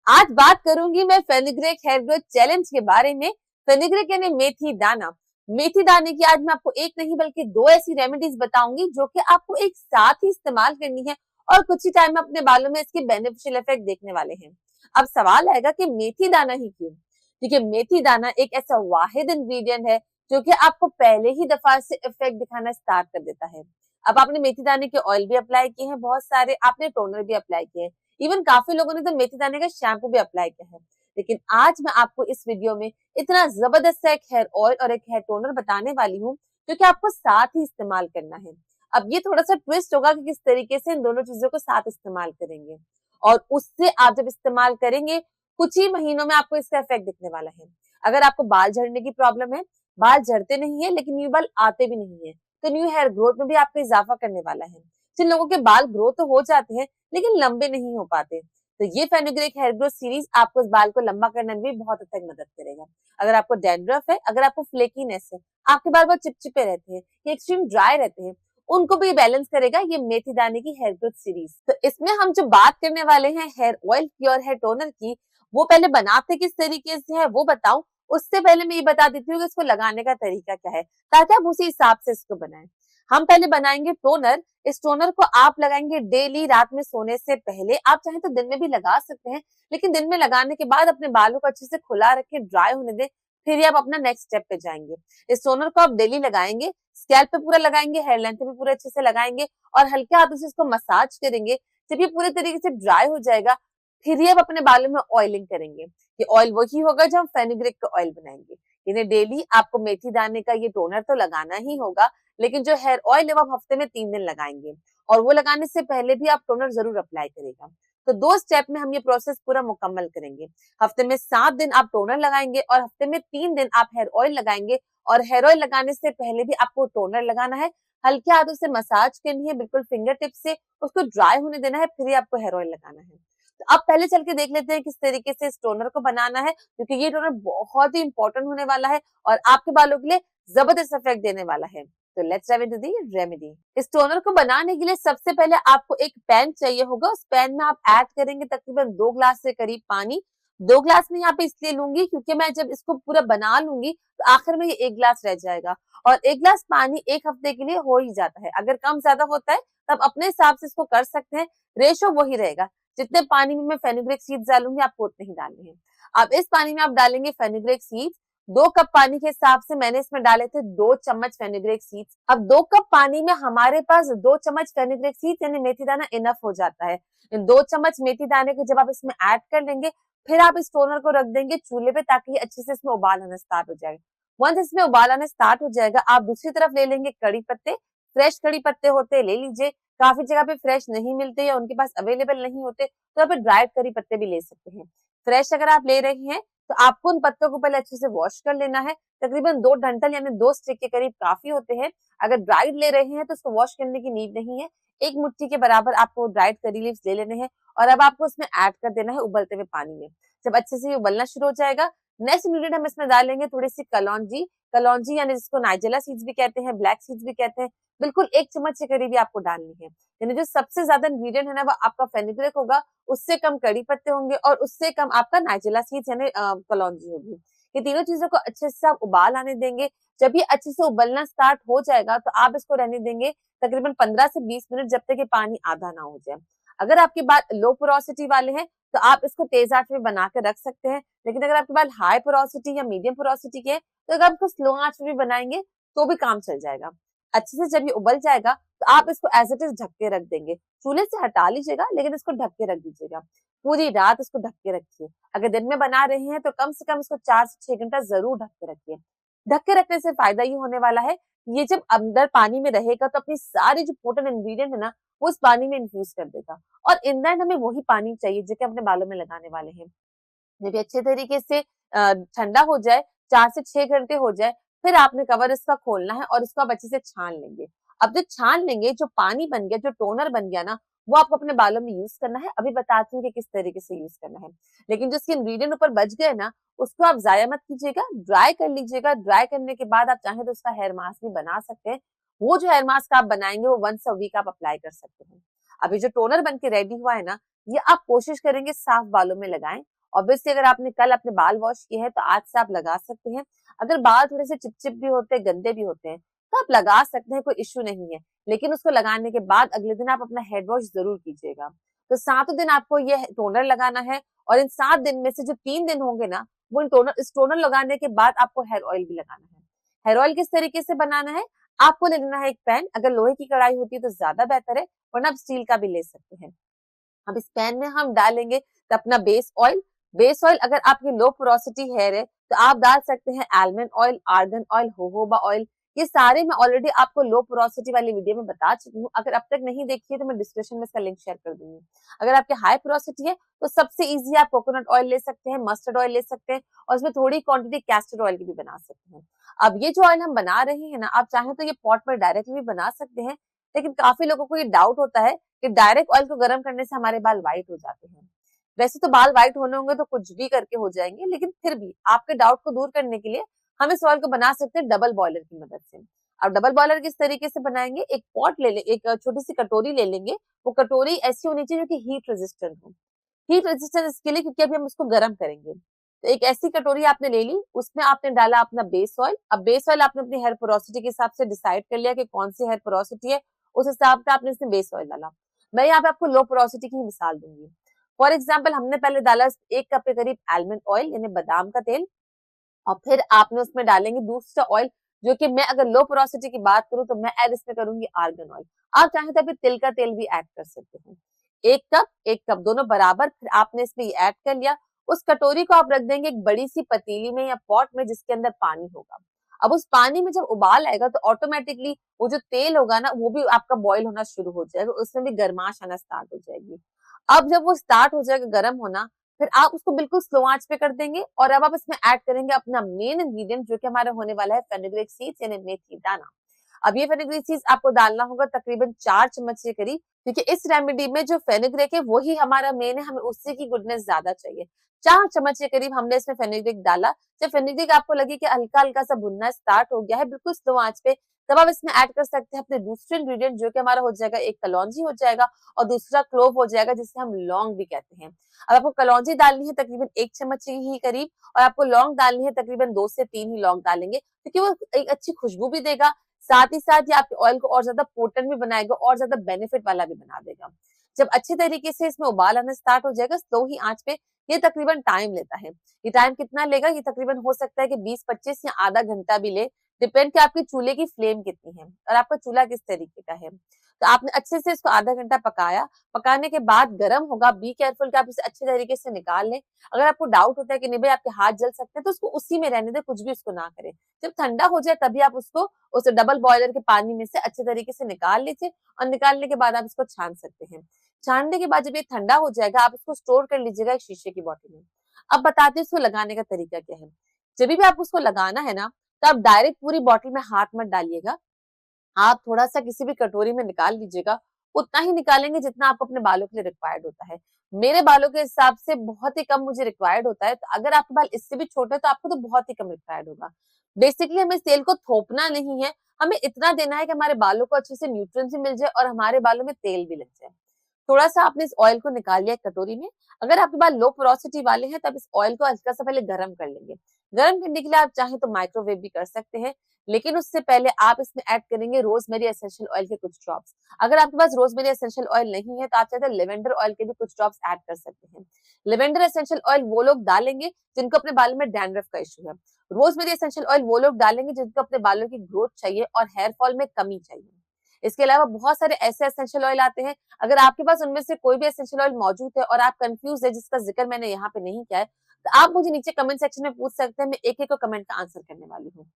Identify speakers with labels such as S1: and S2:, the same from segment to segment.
S1: आज बात करूंगी मैं फेनुग्रीक हेयर ग्रोथ चैलेंज के बारे में। फेनुग्रीक यानी मेथी दाना। मेथी दाने की आज मैं आपको एक नहीं बल्कि दो ऐसी रेमेडीज बताऊंगी जो कि आपको एक साथ ही इस्तेमाल करनी है और कुछ ही टाइम में अपने बालों में इसके बेनिफिशियल इफेक्ट देखने वाले हैं। अब सवाल आएगा कि मेथी दाना ही क्यों? देखिए, मेथी दाना एक ऐसा वाहिद इंग्रेडिएंट है जो कि आपको पहले ही दफा से इफेक्ट दिखाना स्टार्ट कर देता है। अब आपने मेथी दाने के ऑयल भी अप्लाई किए हैं, बहुत सारे आपने टोनर भी अप्लाई किए हैं, इवन काफी लोगों ने तो मेथी दाने का शैम्पू भी अप्लाई किया है। लेकिन आज मैं आपको इस वीडियो में इतना जबरदस्त सा एक हेयर ऑयल और एक हेयर टोनर बताने वाली हूँ जो कि आपको साथ ही इस्तेमाल करना है। अब ये थोड़ा सा ट्विस्ट होगा कि किस तरीके से इन दोनों चीजों को साथ इस्तेमाल करेंगे और उससे आप जब इस्तेमाल करेंगे कुछ ही महीनों में आपको इसका इफेक्ट दिखने वाला है। अगर आपको बाल झड़ने की प्रॉब्लम है, बाल झड़ते नहीं है लेकिन न्यू बाल आते भी नहीं है, तो न्यू हेयर ग्रोथ में भी आपको इजाफा करने वाला है। जिन लोगों के बाल ग्रो तो हो जाते हैं लेकिन लंबे नहीं हो पाते, तो ये फेनुग्रीक हेयर ग्रोथ सीरीज आपको इस बाल को लंबा करने में भी बहुत हद तक मदद करेगा। अगर आपको डैंड्रफ है, अगर आपको फ्लेकीनेस है, आपके बाल बहुत चिपचिपे रहते हैं या एक्सट्रीम ड्राई रहते हैं, उनको भी बैलेंस करेगा ये मेथी दाने की हेयर ग्रोथ सीरीज। तो इसमें हम जो बात करने वाले हैं हेयर ऑयल की और हेयर टोनर की, वो पहले बनाते किस तरीके से है वो बताऊं, उससे पहले मैं ये बता देती हूँ कि इसको लगाने का तरीका क्या है ताकि आप उसी हिसाब से इसको बनाएं। हम पहले बनाएंगे टोनर। इस टोनर को आप लगाएंगे डेली रात में सोने से पहले। आप चाहें तो दिन में भी लगा सकते हैं, लेकिन दिन में लगाने के बाद अपने बालों को अच्छे से खुला रखें, ड्राई होने दें, फिर ही आप अपना नेक्स्ट स्टेप पे जाएंगे। इस टोनर को आप डेली लगाएंगे, स्कैल्प पे पूरा लगाएंगे, हेयर लेंथ पे पूरे अच्छे से लगाएंगे और हल्के हाथों से इसको मसाज करेंगे। जब ये पूरे तरीके से ड्राई हो जाएगा, फिर ही आप अपने बालों में ऑयलिंग करेंगे। ये ऑयल वही होगा जो हम फेनुग्रीक का ऑयल बनाएंगे। यानी डेली आपको मेथी दाने का ये टोनर तो लगाना ही होगा, लेकिन जो हेयर ऑयल है वो आप हफ्ते में 3 दिन लगाएंगे और वो लगाने से पहले भी आप टोनर जरूर अप्लाई करेगा। तो 2 स्टेप में हम ये प्रोसेस पूरा मुकम्मल करेंगे। हफ्ते में 7 दिन आप टोनर लगाएंगे और हफ्ते में 3 दिन आप हेयर ऑयल लगाएंगे और हेयर ऑयल लगाने से पहले भी आपको टोनर लगाना है, हल्के हाथों से मसाज करनी है, बिल्कुल फिंगर टिप से उसको ड्राई होने देना है, फिर ही आपको हेयर ऑयल लगाना है। तो अब पहले चल के देख लेते हैं किस तरीके से इस टोनर को बनाना है, क्योंकि ये टोनर बहुत ही इंपॉर्टेंट होने वाला है और आपके बालों के लिए जबरदस्त इफेक्ट देने वाला है। तो let's dive into the remedy. इस टोनर को बनाने के लिए सबसे पहले आपको एक पैन चाहिए होगा। उस पैन में आप ऐड करेंगे तकरीबन 2 ग्लास से करीब पानी। 2 ग्लास में यहाँ पे इसलिए लूंगी क्योंकि मैं जब इसको पूरा बना लूंगी तो आखिर में ये 1 ग्लास रह जाएगा और 1 ग्लास पानी 1 हफ्ते के लिए हो ही जाता है। अगर कम ज्यादा होता है तब अपने हिसाब से इसको कर सकते हैं, रेशो वही रहेगा। जितने पानी में मैं फेनुग्रीक सीड्स डालूंगी आपको उतने ही डालने हैं। अब इस पानी में आप डालेंगे फेनुग्रीक सीड्स। 2 कप पानी के हिसाब से मैंने इसमें डाले थे 2 चम्मच फेनुग्रीक सीड्स। अब 2 कप पानी में हमारे पास 2 चम्मच फेनुग्रीक सीड्स यानी मेथी दाना इनफ हो जाता है। इन 2 चम्मच मेथी दाने को जब आप इसमें ऐड कर लेंगे, फिर आप इस टोनर को रख देंगे चूल्हे पे ताकि ये अच्छे से इसमें उबाल आना स्टार्ट हो जाएगा। वंस इसमें उबाल आना स्टार्ट हो जाएगा, आप दूसरी तरफ ले लेंगे कड़ी पत्ते। फ्रेश कड़ी पत्ते होते ले लीजिए, काफी जगह पे फ्रेश नहीं मिलते या उनके पास अवेलेबल नहीं होते तो आप ड्राइड करी पत्ते भी ले सकते हैं। फ्रेश अगर आप ले रहे हैं तो आपको उन पत्तों को पहले अच्छे से वॉश कर लेना है। तकरीबन 2 डंठल यानी 2 स्टिक के करीब काफी होते हैं। अगर ड्राइड ले रहे हैं तो उसको वॉश करने की नीड नहीं है। 1 मुट्ठी के बराबर आपको ड्राइड करी लीव्स ले लेने हैं और अब आपको उसमें ऐड कर देना है उबलते हुए पानी में। जब अच्छे से ये उबलना शुरू हो जाएगा, नेक्स्ट इंग्रेडिएंट हम इसमें डालेंगे थोड़ी सी कलौंजी। कलौंजी यानी जिसको नाइजेला सीड्स भी कहते हैं, ब्लैक सीड्स भी कहते हैं, बिल्कुल 1 चम्मच के करीब ही आपको डालनी है। यानी जो सबसे ज्यादा इंग्रेडिएंट है ना वो आपका फेनुग्रीक होगा, उससे कम कड़ी पत्ते होंगे और उससे कम आपका नाइजेला सीड्स यानी कलौंजी होगी। ये तीनों चीजों को अच्छे से आप उबाल आने देंगे। जब ये अच्छे से उबलना स्टार्ट हो जाएगा तो आप इसको रहने देंगे तकरीबन 15 से 20 मिनट, जब तक ये पानी आधा ना हो जाए। अगर आपके बाल लो पोरोसिटी वाले हैं तो आप इसको तेज आंच में बना के रख सकते हैं, लेकिन अगर आपके बाल हाई पोरोसिटी या मीडियम पोरोसिटी के हैं तो अगर आप इसको स्लो आंच में भी बनाएंगे तो भी काम चल जाएगा। अच्छे से जब ये उबल जाएगा तो आप इसको एज इट इज ढक के रख देंगे। चूल्हे से हटा लीजिएगा लेकिन इसको ढक के रख दीजिएगा। पूरी रात इसको ढक के रखिए। अगर दिन में बना रहे हैं तो कम से कम इसको 4 से 6 घंटा जरूर ढक के रखिए। ढक के रखने से फायदा ये होने वाला है, ये जब अंदर पानी में रहेगा तो अपनी सारी जो पोटेंट इंग्रेडिएंट है ना वो इस पानी में इन्फ्यूज कर देगा और इन द एंड हमें वही पानी चाहिए जो कि अपने बालों में लगाने वाले हैं। जब ये अच्छे तरीके से ठंडा हो जाए, 4 से 6 घंटे हो जाए, फिर आपने कवर इसका खोलना है और इसको आप अच्छे से छान लेंगे। अब जो छान लेंगे, जो पानी बन गया, जो टोनर बन गया ना, वो आपको अपने बालों में यूज करना है। अभी बताती हूँ कि किस तरीके से यूज करना है। लेकिन जो इसके इंग्रेडिएंट ऊपर बच गए ना, उसको आप जाया मत कीजिएगा, ड्राई कर लीजिएगा। ड्राई करने के बाद आप चाहें तो उसका हेयर मास्क भी बना सकते हैं। वो जो हेयर मास्क आप बनाएंगे वो वंस अ वीक आप अप्लाई कर सकते हैं। अभी जो टोनर बन के रेडी हुआ है ना, ये आप कोशिश करेंगे साफ बालों में लगाएं ऑब्वियसली अगर आपने कल अपने बाल वॉश किए हैं तो आज से आप लगा सकते हैं। अगर बाल थोड़े से चिपचिप भी होते हैं, गंदे भी होते हैं, तो आप लगा सकते हैं, कोई इश्यू नहीं है। लेकिन उसको लगाने के बाद अगले दिन आप अपना हेड वॉश जरूर कीजिएगा। तो 7 दिन आपको ये टोनर लगाना है और इन 7 दिन में से जो 3 दिन होंगे ना, वो इस टोनर लगाने के बाद आपको हेयर ऑयल भी लगाना है। हेयर ऑयल किस तरीके से बनाना है, आपको ले लेना है एक पैन। अगर लोहे की कढ़ाई होती है तो ज्यादा बेहतर है, वरना आप स्टील का भी ले सकते हैं। अब इस पैन में हम डालेंगे तो अपना बेस ऑयल। बेस ऑयल अगर आपकी लो पोरोसिटी हेयर है तो आप डाल सकते हैं almond oil, argan oil, jojoba oil. ये सारे मैं ऑलरेडी आपको लो पोरोसिटी वाली वीडियो में बता चुकी हूँ। अगर अब तक नहीं देखी है तो मैं डिस्क्रिप्शन में इसका लिंक शेयर कर दूंगी। अगर आपके हाई पोरोसिटी है तो सबसे इजी आप कोकोनट ऑयल ले सकते हैं, मस्टर्ड ऑयल ले सकते हैं और इसमें थोड़ी क्वांटिटी कैस्टर ऑयल की भी बना सकते हैं। अब ये जो ऑयल हम बना रहे हैं ना, आप चाहें तो ये पॉट में डायरेक्टली भी बना सकते हैं, लेकिन काफी लोगों को ये डाउट होता है कि डायरेक्ट ऑयल को गर्म करने से हमारे बाल व्हाइट हो जाते हैं। वैसे तो बाल व्हाइट होने होंगे तो कुछ भी करके हो जाएंगे, लेकिन फिर भी आपके डाउट को दूर करने के लिए हम इस ऑयल को बना सकते हैं डबल बॉयलर की मदद से। अब डबल बॉयलर किस तरीके से बनाएंगे, एक पॉट ले ले, एक छोटी सी कटोरी ले लेंगे। वो कटोरी ऐसी होनी चाहिए जो कि हीट रेजिस्टेंट हो। हीट रेजिस्टेंस इसके लिए क्योंकि अभी हम उसको गर्म करेंगे। तो एक ऐसी कटोरी आपने ले ली, उसमें आपने डाला अपना बेस ऑयल। अब बेस ऑयल आपने अपनी हेयर पोरोसिटी के हिसाब से डिसाइड कर लिया कि कौन सी हेयर पोरोसिटी है, उस हिसाब से आपने इसमें बेस ऑयल डाला। मैं यहाँ पे आपको लो पोरोसिटी की मिसाल दूंगी। फॉर एग्जाम्पल हमने पहले डाला 1 कप के करीब आलमंड ऑयल यानी बादाम का तेल, और फिर आपने उसमें डालेंगे दूसरा ऑयल, जो कि मैं अगर लो पोरोसिटी की बात करूं तो मैं ऐड इसमें करूंगी आर्गन ऑयल। आप चाहें तो अभी तिल का तेल भी ऐड कर सकते हैं। 1 कप दोनों बराबर, फिर आपने इसमें ये ऐड कर लिया। उस कटोरी को आप रख देंगे एक बड़ी सी पतीली में या पॉट में जिसके अंदर पानी होगा। अब उस पानी में जब उबाल आएगा तो ऑटोमेटिकली वो जो तेल होगा ना, वो भी आपका बॉईल होना शुरू हो जाएगा, उसमें भी गर्माश आना स्टार्ट हो जाएगी। अब जब वो स्टार्ट हो जाएगा गर्म होना, फिर आप उसको बिल्कुल स्लो आंच पे कर देंगे और अब आप इसमें ऐड करेंगे अपना मेन इंग्रेडिएंट जो कि हमारा होने वाला है फेनुग्रीक सीड्स यानी मेथी दाना। अब ये फेनुग्रीक सीड्स आपको डालना होगा तकरीबन 4 चम्मच के करीब, क्योंकि इस रेमेडी में जो फेनुग्रीक है वही हमारा मेन है, हमें उससे की गुडनेस ज्यादा चाहिए। 4 चम्मच के करीब हमने इसमें फेनुग्रीक डाला। जब फेनुग्रीक आपको लगे कि हल्का हल्का सा भुनना स्टार्ट हो गया है बिल्कुल स्लो आंच पे, तब आप इसमें ऐड कर सकते हैं अपने दूसरे इंग्रेडिएंट जो कि हमारा हो जाएगा, एक कलौंजी हो जाएगा और दूसरा क्लोव हो जाएगा जिसे हम लौंग भी कहते हैं। अब आपको कलौंजी डालनी है तकरीबन 1 चम्मच ही करीब, और आपको लौंग डालनी है तकरीबन 2 से 3 ही लौंग डालेंगे, क्योंकि वो एक अच्छी खुशबू भी देगा, साथ ही साथ ये आपके ऑयल को और ज्यादा पोटेंट भी बनाएगा और ज्यादा बेनिफिट वाला भी बना देगा। जब अच्छे तरीके से इसमें उबाल आना स्टार्ट हो जाएगा स्लो ही आंच पे, ये तकरीबन टाइम लेता है। ये टाइम कितना लेगा, ये तकरीबन हो सकता है कि 20-25 या आधा घंटा भी ले, डिपेंड कि आपकी चूल्हे की फ्लेम कितनी है और आपका चूल्हा किस तरीके का है। तो आपने अच्छे से इसको आधा घंटा पकाया, पकाने के बाद गर्म होगा, बी केयरफुल कि आप इसे अच्छे तरीके से निकाल लें। अगर आपको डाउट होता है कि नहीं भाई आपके हाथ जल सकते हैं तो उसको उसी में रहने दें, कुछ भी उसको ना करें। जब ठंडा हो जाए तभी आप उसको उस डबल बॉयलर के पानी में से अच्छे तरीके से निकाल लीजिए और निकालने के बाद आप इसको छान सकते हैं। छानने के बाद जब ये ठंडा हो जाएगा आप इसको स्टोर कर लीजिएगा एक शीशे की बॉटल में। अब बताते हैं इसको लगाने का तरीका क्या है। जब भी आपको उसको लगाना है ना, तो आप डायरेक्ट पूरी बॉटल में हाथ मत डालिएगा, आप थोड़ा-सा किसी भी कटोरी में निकाल लीजिएगा, उतना ही निकालेंगे जितना आपको अपने बालों के लिए रिक्वायर्ड होता है। मेरे बालों के हिसाब से बहुत ही कम मुझे रिक्वायर्ड होता है, तो अगर आपके बाल इससे भी छोटे हैं तो आपको तो बहुत ही कम रिक्वायर्ड होगा। बेसिकली हमें इस तेल को थोपना नहीं है, हमें इतना देना है कि हमारे बालों को अच्छे से न्यूट्रिएंट्स भी मिल जाए और हमारे बालों में तेल भी लग जाए। थोड़ा-सा आपने इस ऑयल को निकाल लिया कटोरी में। अगर आपके बाल लो पोरोसिटी वाले हैं तब इस ऑयल को हल्का-सा पहले गरम कर लेंगे। गरम करने के लिए आप चाहें तो माइक्रोवेव भी कर सकते हैं, लेकिन उससे पहले आप इसमें ऐड करेंगे रोज़मेरी एसेंशियल ऑयल के कुछ ड्रॉप्स। अगर आपके पास रोज़मेरी एसेंशियल ऑयल नहीं है तो आप चाहे तो लेवेंडर ऑयल के भी कुछ ड्रॉप्स ऐड कर सकते हैं। लेवेंडर एसेंशियल ऑयल वो लोग डालेंगे जिनको अपने बालों में डैंड्रफ का इश्यू है। रोज़मेरी एसेंशियल ऑयल वो लोग डालेंगे जिनको अपने बालों की ग्रोथ चाहिए और हेयर फॉल में कमी चाहिए। इसके अलावा बहुत सारे ऐसे एसेंशियल ऑयल आते हैं, अगर आपके पास उनमें से कोई भी एसेंशियल ऑयल मौजूद है और आप कंफ्यूज है जिसका जिक्र मैंने यहाँ पे नहीं किया है, तो आप मुझे नीचे कमेंट सेक्शन में पूछ सकते हैं, मैं एक-एक कमेंट का आंसर करने वाली हूँ।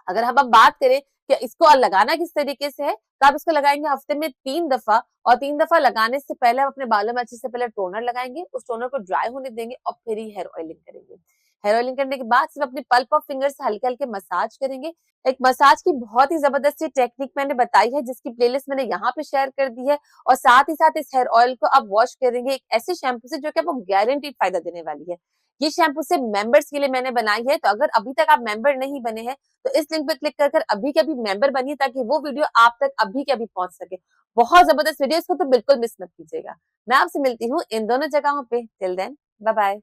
S1: अगर हम अब बात करें कि इसको लगाना किस तरीके से है, तो आप इसको लगाएंगे हफ्ते में 3 दफा, और 3 दफा लगाने से पहले आप अपने बालों में अच्छे से पहले टोनर लगाएंगे, उस टोनर को ड्राई होने देंगे और फिर ही हेयर ऑयलिंग करेंगे। हेयर ऑयलिंग करने के बाद सिर्फ अपने पल्प ऑफ फिंगर से हल्के-हल्के मसाज करेंगे। एक मसाज की बहुत ही जबरदस्त सी टेक्निक मैंने बताई है जिसकी प्लेलिस्ट मैंने यहाँ पे शेयर कर दी है, और साथ ही साथ इस हेयर ऑयल को आप वॉश करेंगे एक ऐसे शैम्पू से जो कि आपको गारंटीड फायदा देने वाली है। ये शैम्पू सिर्फ मेंबर्स के लिए मैंने बनाई है, तो अगर अभी तक आप मेंबर नहीं बने हैं तो इस लिंक पे क्लिक कर अभी के अभी मेंबर बनिए ताकि वो वीडियो आप तक अभी के अभी पहुंच सके। बहुत जबरदस्त वीडियो, इसको तो बिल्कुल मिस मत कीजिएगा। मैं आपसे मिलती हूँ इन दोनों जगहों पे। Till then bye bye.